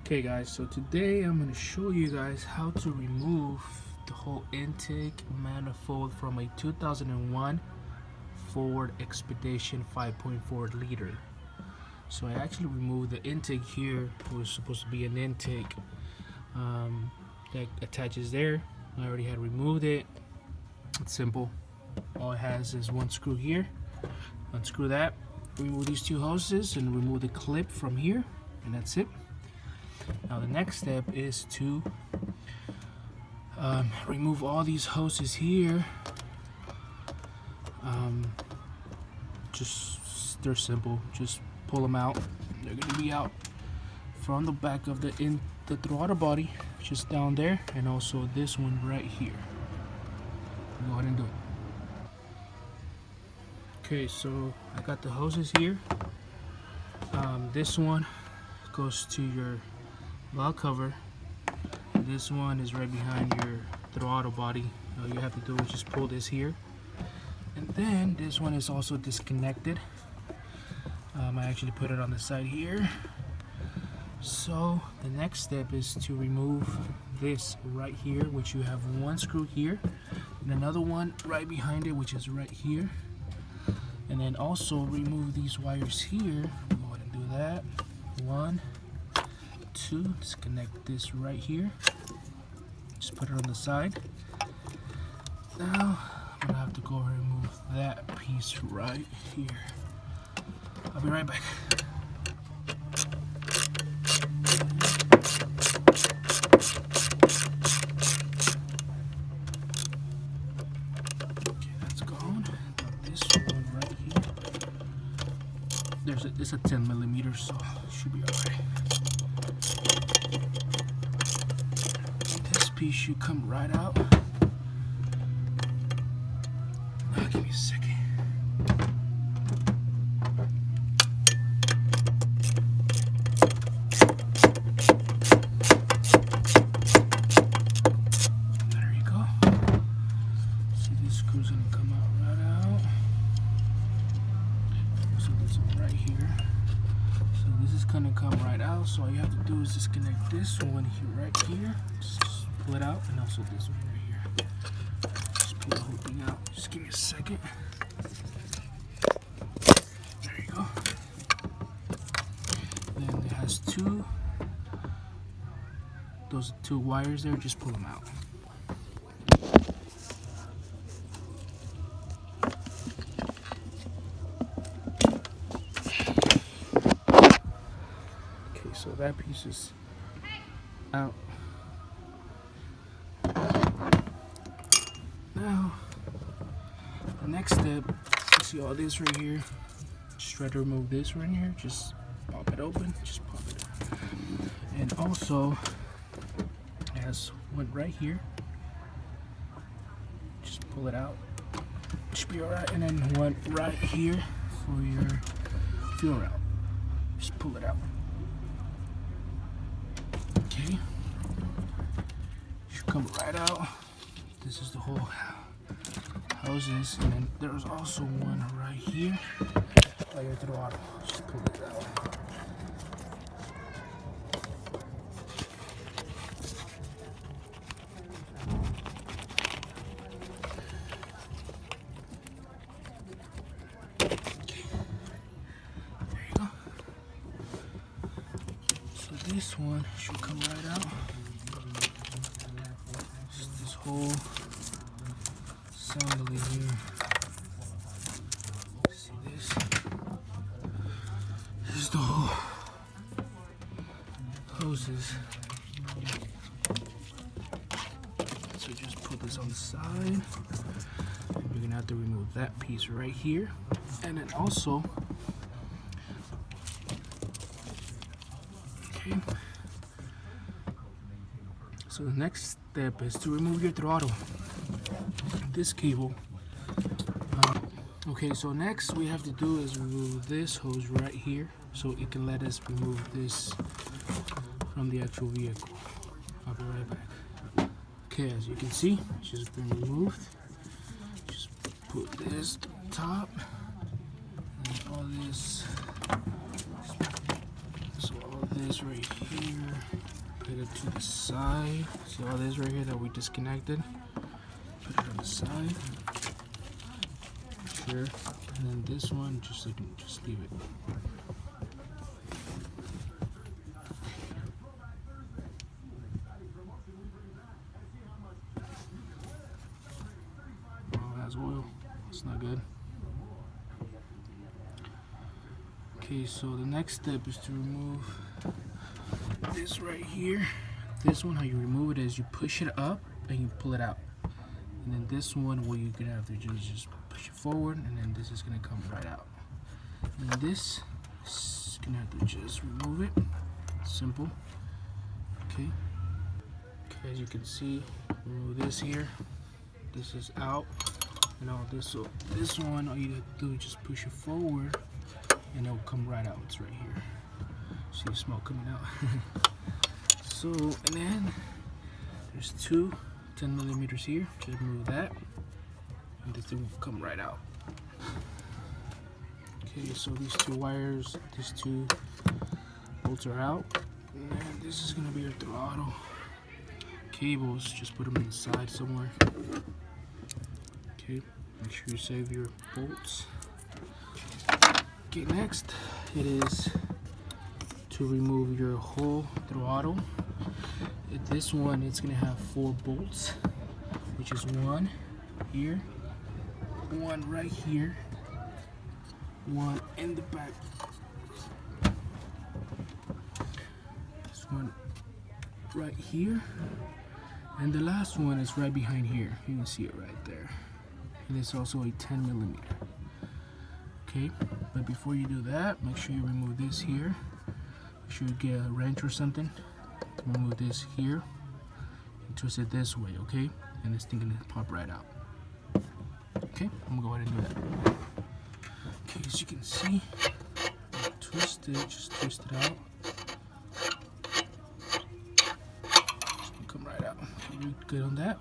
Okay guys, so today I'm going to show you guys how to remove the whole intake manifold from a 2001 Ford Expedition 5.4 liter. So I actually removed the intake here. It was supposed to be an intake that attaches there. I already had removed it. It's simple. All it has is one screw here. Unscrew that, remove these two hoses and remove the clip from here, and that's it. Now the next step is to remove all these hoses here. They're simple. Just pull them out. They're gonna be out from the back of the throttle body, just down there, and also this one right here. Go ahead and do it. Okay, so I got the hoses here. This one goes to your valve cover. This one is right behind your throttle body. All you have to do is just pull this here, and then this one is also disconnected. I actually put it on the side here. So the next step is to remove this right here, which you have one screw here and another one right behind it, which is right here. And then also remove these wires here. Go ahead and do that. 1, 2, disconnect this right here. Just put it on the side. Now I'm gonna have to go and remove that piece right here. I'll be right back. Okay, that's gone. Now this one right here. It's a 10 millimeter, so it should be alright. This piece should come right out. Give me a second. There you go. See, this screw's gonna come out right out. So this is right here. So this is gonna come right out. So all you have to do is disconnect this one here, right here. Just pull it out, and also this one right here. Just pull the whole thing out. Just give me a second. There you go. Then it has those two wires there. Just pull them out. Okay, so that piece is out. Now, the next step, you see all this right here. Just try to remove this right here. Just pop it open. Just pop it out. And also, it has one right here. Just pull it out. Should be alright. And then one right here for your fuel route. Just pull it out. Okay. Should come right out. This is the whole hoses, and then there's also one right here by your throttle. Just pull it out. Okay. There you go. So this one should come right out. Just this whole assembly here. See this? This is the whole hoses. So just put this on the side. We're gonna have to remove that piece right here. And then also, okay. So the next step is to remove your throttle. This cable. Okay, so next we have to do is remove this hose right here, so it can let us remove this from the actual vehicle. I'll be right back. Okay, as you can see, it's just been removed. Just put this to the top, and all this. So all this right here, put it to the side. See all this right here that we disconnected? Put it on the side. Sure. And then this one, just leave it. Oh, it has oil. It's not good. Okay, so the next step is to remove this right here. This one, how you remove it is you push it up and you pull it out. And then this one, what you're gonna have to do is just push it forward, and then this is gonna come right out. And this is gonna have to just remove it. Simple. Okay. Okay, as you can see, remove this here. This is out. And all this. So this one, all you have to do is just push it forward, and it'll come right out. It's right here. See the smoke coming out. So, and then there's two 10 millimeters here. Just remove that, and this thing will come right out. Okay, so these two wires, these two bolts are out, and this is gonna be your throttle cables. Just put them in the side somewhere. Okay, make sure you save your bolts. Okay, next it is to remove your whole throttle. This one, it's gonna have 4 bolts, which is one here, one right here, one in the back, this one right here, and the last one is right behind here. You can see it right there. And it's also a 10 millimeter. Okay, but before you do that, make sure you remove this here. Make sure you get a wrench or something to remove this here and twist it this way, okay? And this thing gonna pop right out. Okay, I'm gonna go ahead and do that. Okay, as you can see, twist it, just twist it out. It's gonna come right out. Okay, we're good on that.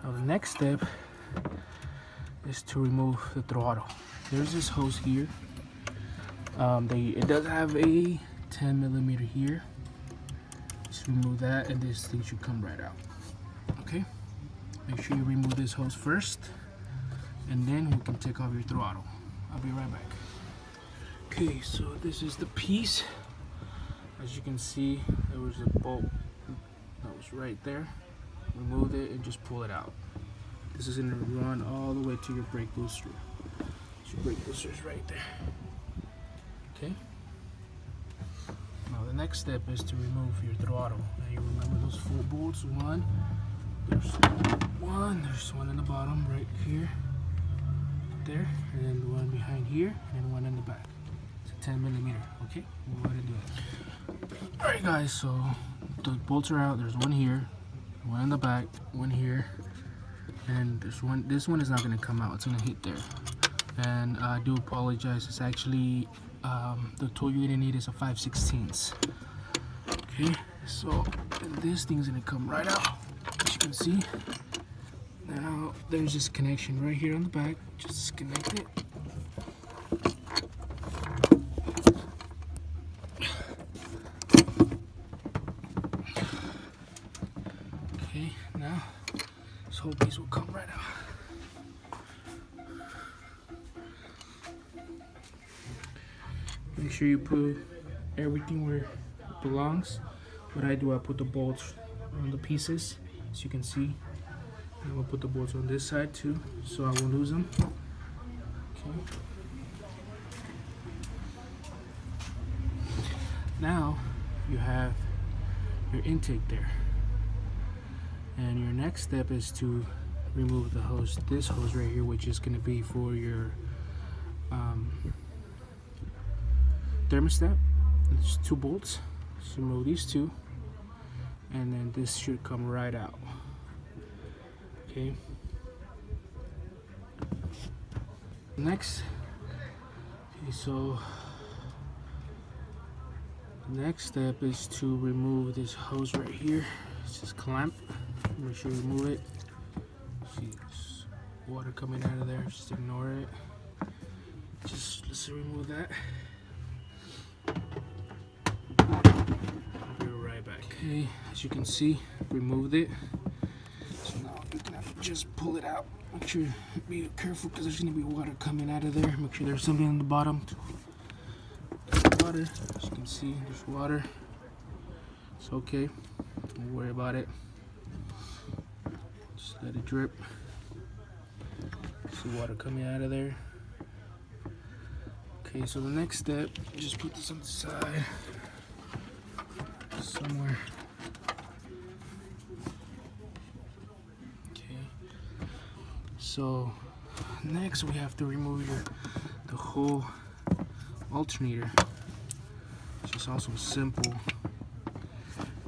Now the next step is to remove the throttle. There's this hose here. It does have a 10 millimeter here. Just remove that, and this thing should come right out. Okay, make sure you remove this hose first, and then we can take off your throttle. I'll be right back. Okay, so this is the piece. As you can see, there was a bolt that was right there. Remove it and just pull it out. This is going to run all the way to your brake booster. Your brake booster is right there. Okay. Now the next step is to remove your throttle. Now you remember those 4 bolts. There's one in the bottom right here, there, and then the one behind here, and one in the back. It's a 10 millimeter. Okay, we'll go ahead and do it. All right, guys. So the bolts are out. There's one here, one in the back, one here, and there's one. This one is not going to come out. It's going to hit there. And I do apologize. It's actually the tool you're gonna need is a 5/16. Okay, so this thing's gonna come right out, as you can see. Now there's this connection right here on the back. Just disconnect it. Okay, now this whole piece will come right out. Make sure you put everything where it belongs. What I do, I put the bolts on the pieces, as you can see. I'm gonna put the bolts on this side too, so I won't lose them. Okay. Now you have your intake there, and your next step is to remove the hose. This hose right here, which is gonna be for your thermostat. There's 2 bolts, so remove these 2, and then this should come right out. Okay. Next, okay, so the next step is to remove this hose right here. It's just clamp. Make sure you remove it. See, there's water coming out of there. Just ignore it. Just let's remove that. Okay, as you can see, removed it. So now you can just pull it out. Make sure, be careful because there's gonna be water coming out of there. Make sure there's something on the bottom. Water, as you can see, there's water. It's okay, don't worry about it. Just let it drip. See water coming out of there. Okay, so the next step, just put this on the side somewhere. Okay, so next we have to remove the whole alternator. It's just also simple.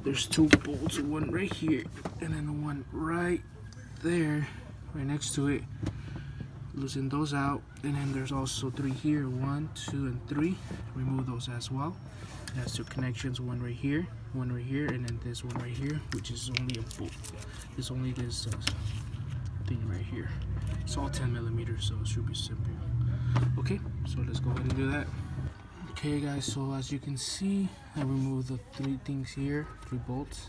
There's two bolts, one right here and then the one right there, right next to it. Loosen those out, and then there's also three here, 1, 2, and 3. Remove those as well. It has two connections, one right here, and then this one right here, which is only a bolt. It's only this thing right here. It's all 10 millimeters, so it should be simple. Okay, so let's go ahead and do that. Okay guys, so as you can see, I removed the three things here, 3 bolts.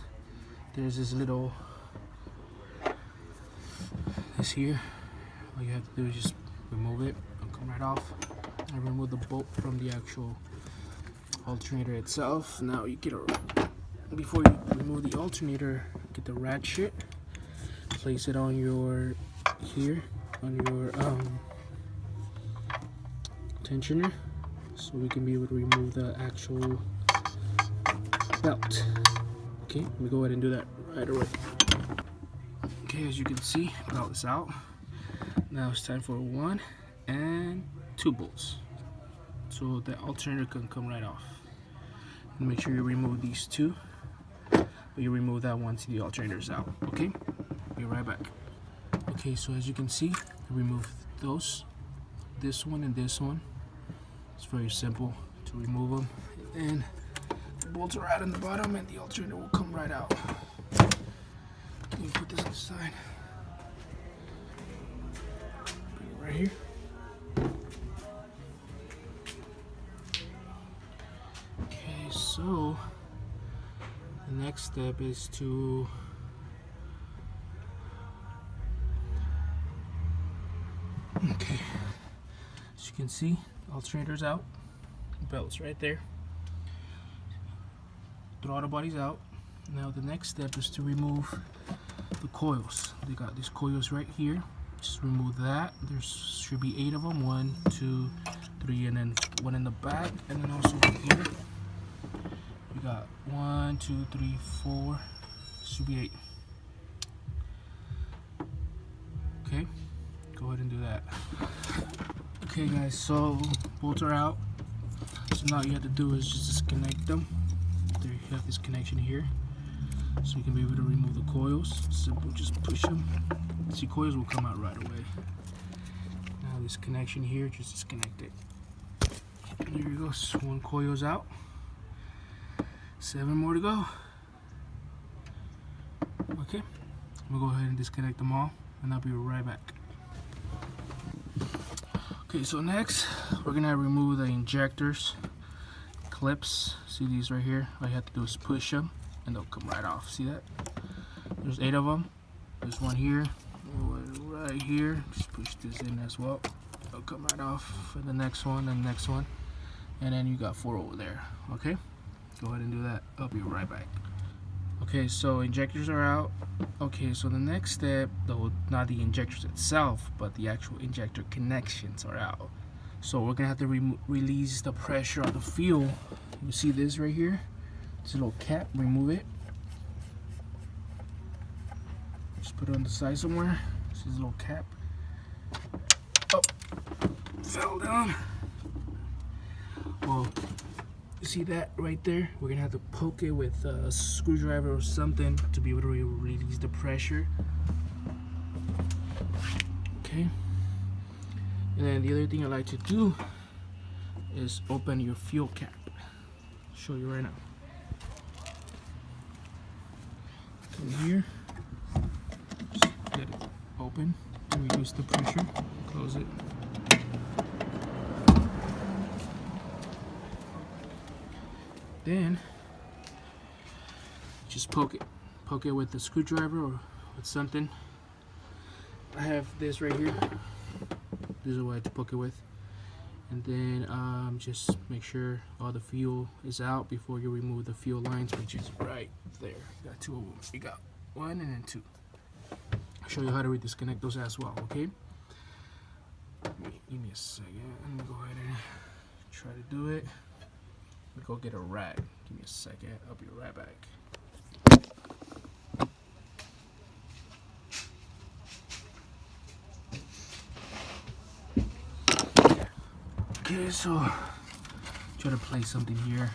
There's this little, this here. All you have to do is just remove it. It'll come right off. I removed the bolt from the actual alternator itself. Now you get before you remove the alternator, get the ratchet, place it on your tensioner, so we can be able to remove the actual belt. Okay, let me go ahead and do that right away. Okay, as you can see, belt is out. Now it's time for 1 and 2 bolts, so the alternator can come right off. And make sure you remove these two, but you remove that once the alternator is out. Okay, be right back. Okay, so as you can see, I removed those, this one and this one. It's very simple to remove them, and the bolts are out on the bottom, and the alternator will come right out. Can you put this on the side? Right here. Okay, so the next step is to as you can see, alternator's out, belt's right there, throttle body's out. Now the next step is to remove the coils. They got these coils right here. Just remove that. There should be 8 of them. 1, 2, 3, and then 1 in the back, and then also right here. We got 1, 2, 3, 4. Should be 8. Okay, go ahead and do that. Okay, guys. So bolts are out. So now all you have to do is just disconnect them. There you have this connection here, so you can be able to remove the coils. Simple, just push them. See, coils will come out right away. Now this connection here, just disconnect it. There you go, so 1 coil's out. 7 more to go. Okay, I'm gonna go ahead and disconnect them all, and I'll be right back. Okay, so next we're gonna remove the injectors, clips. See these right here? All you have to do is push them, and they'll come right off. See that? There's 8 of them. There's 1 here. Right here, just push this in as well. It'll come right off for the next one and next one, and then you got 4 over there. Okay, go ahead and do that. I'll be right back. Okay, so injectors are out. Okay, so the next step, though, not the injectors itself, but the actual injector connections are out. So we're gonna have to release the pressure on the fuel. You see this right here? This little cap. Remove it. Just put it on the side somewhere. This is a little cap. Oh, fell down. Well, you see that right there? We're gonna have to poke it with a screwdriver or something to be able to release the pressure. Okay. And then the other thing I like to do is open your fuel cap. I'll show you right now. Come here. Get it open and reduce the pressure. Close it. Then just poke it with a screwdriver or with something. I have this right here. This is what I have to poke it with. And then just make sure all the fuel is out before you remove the fuel lines, which is right there. You got two of them. You got one and then two. I'll show you how to disconnect those as well, okay? Give me a second. I'm gonna go ahead and try to do it. Let me go get a rag. Give me a second. I'll be right back. Okay, so try to place something here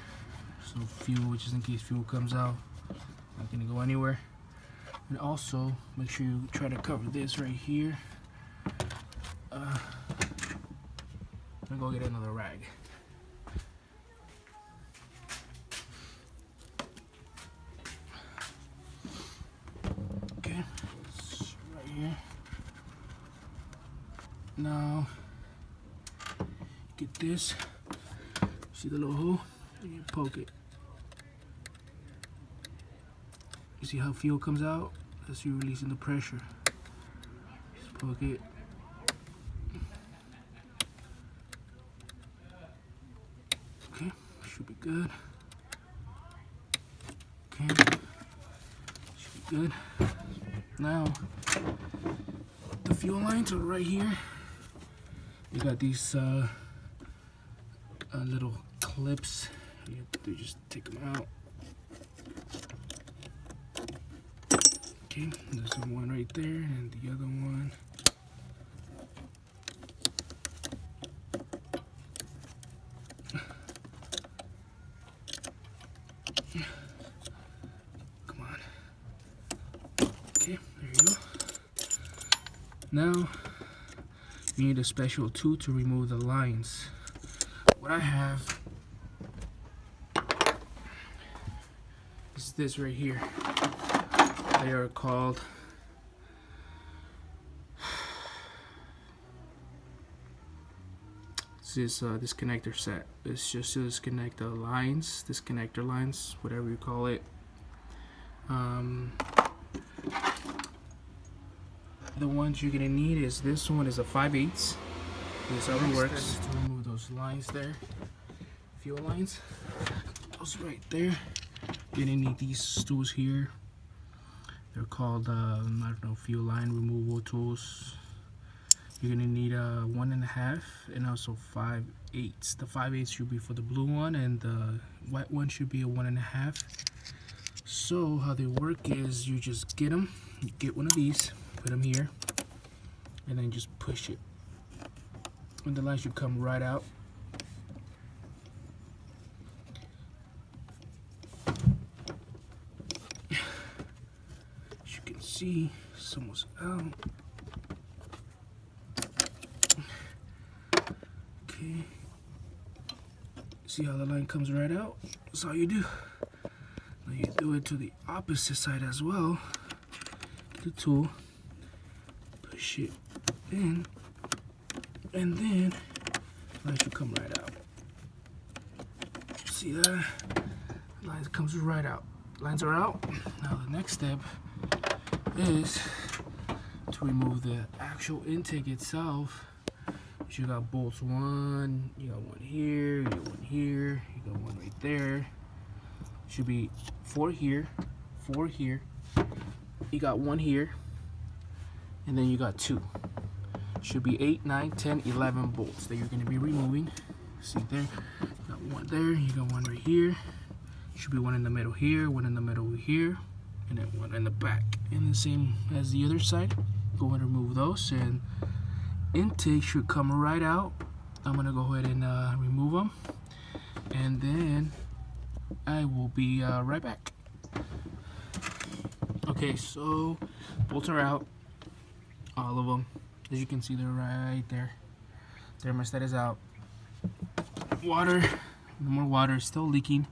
so fuel, just in case fuel comes out, not gonna go anywhere. And also make sure you try to cover this right here. I'm gonna go get another rag. Okay, it's right here. Now get this. See the little hole? And you poke it. You see how fuel comes out? That's you releasing the pressure. Just poke it. Okay, should be good. Okay, should be good. Now, the fuel lines are right here. You got these little clips. You have to just take them out. Okay, there's one right there, and the other one. Come on. Okay, there you go. Now, you need a special tool to remove the lines. What I have is this right here. They are called this connector set. It's just to disconnect the lines, disconnector lines, whatever you call it. The ones you're gonna need is this one is a 5/8. This how it works. To remove those lines there, fuel lines, those right there. You're gonna need these tools here. They're called I don't know, fuel line removal tools. You're gonna need a 1.5 and also 5/8. The 5/8 should be for the blue one, and the white one should be a 1.5. So how they work is you just get them, you get one of these, put them here, and then just push it. And the line should come right out. As you can see, it's almost out. Okay. See how the line comes right out? That's all you do. Now you do it to the opposite side as well. Get the tool, push it in, and then the line should come right out. See that? The line comes right out. Lines are out. Now the next step is to remove the actual intake itself. You got bolts one, you got one here, you got one here, you got one right there. Should be 4 here, 4 here. You got 1 here, and then you got 2. Should be 8, 9, 10, 11 bolts that you're going to be removing. See there? You got 1 there, you got 1 right here. Should be 1 in the middle here, 1 in the middle here, and then 1 in the back. And the same as the other side. Go ahead and remove those, and intake should come right out. I'm going to go ahead and remove them, and then I will be right back. Okay, so bolts are out, all of them. As you can see, they're right there. Thermostat is out. Water, no more water, still leaking.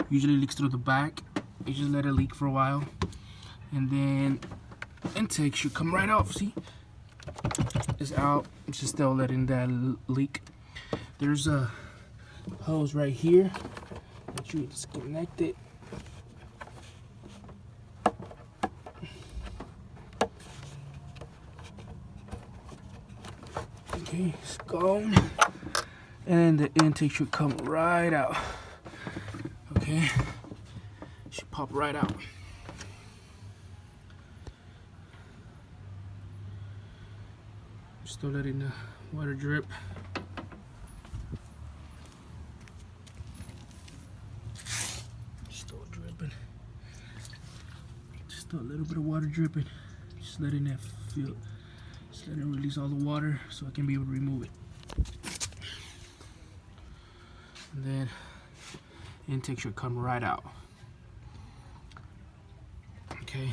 Usually leaks through the back. You just let it leak for a while, and then intake should come right off. See, it's out. It's just still letting that leak. There's a hose right here that you disconnect it. Okay, it's gone. And the intake should come right out. Okay, should pop right out. Still letting the water drip. Still dripping. Just a little bit of water dripping. Just letting it feel. Just letting it release all the water so I can be able to remove it. And then intake should come right out. Okay.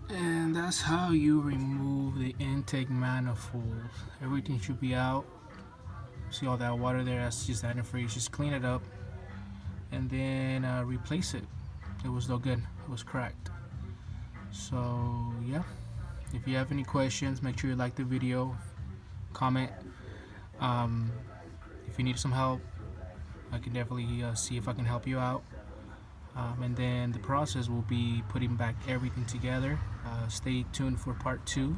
And that's how you remove the intake manifold. Everything should be out. See all that water there? That's just antifreeze. Just clean it up and then replace it. It was no good. It was cracked. So yeah, if you have any questions, make sure you like the video, comment. If you need some help, I can definitely see if I can help you out. And then the process will be putting back everything together. Stay tuned for part 2.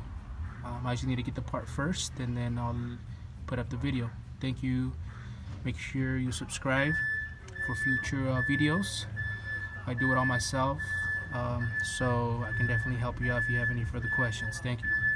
I just need to get the part first, and then I'll put up the video. Thank you. Make sure you subscribe for future videos. I do it all myself, so I can definitely help you out if you have any further questions. Thank you.